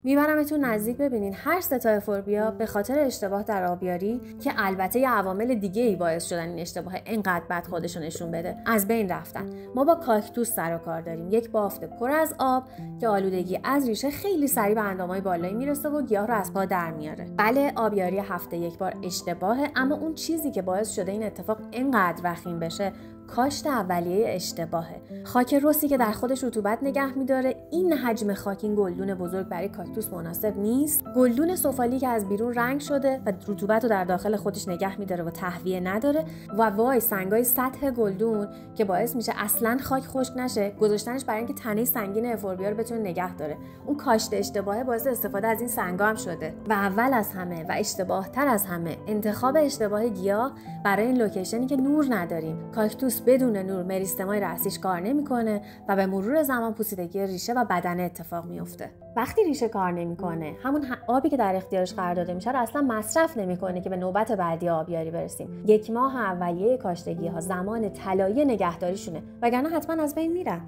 میبرمتون نزدیک ببینین هر سه تا افوربیا به خاطر اشتباه در آبیاری که البته یه عوامل دیگه ای باعث شدن این اشتباه اینقدر بد خودشو نشون بده از بین رفتن. ما با کاکتوس سر و کار داریم، یک بافت پر از آب که آلودگی از ریشه خیلی سریع به اندامای بالایی میرسه و گیاه رو از پا در میاره. بله، آبیاری هفته یک بار اشتباهه، اما اون چیزی که باعث شده این اتفاق اینقدر وخیم بشه کاشت اولیه اشتباهه. خاک رسی که در خودش رطوبت نگه میداره. این حجم خاک، این گلدون بزرگ برای کاکتوس مناسب نیست. گلدون سفالی که از بیرون رنگ شده و رطوبت رو در داخل خودش نگه میداره و تهویه نداره. و وای سنگای سطح گلدون که باعث میشه اصلا خاک خشک نشه، گذاشتنش برای اینکه تنه سنگین افوربیا رو بتونه نگه داره. اون کاشت اشتباهه باعث استفاده از این سنگا هم شده. و اول از همه و اشتباه تر از همه انتخاب اشتباه گیاه برای این لوکیشنی که نور نداریم. کاکتوس بدون نور مریستمای رأسیش کار نمیکنه و به مرور زمان پوسیدگی ریشه و بدنه اتفاق میفته. وقتی ریشه کار نمیکنه، همون آبی که در اختیارش قرار داده میشه رو اصلا مصرف نمیکنه که به نوبت بعدی آبیاری برسیم. 1 ماه اولیه کاشتگی ها زمان طلایی نگهداریشونه، وگرنه حتما از بین میرن.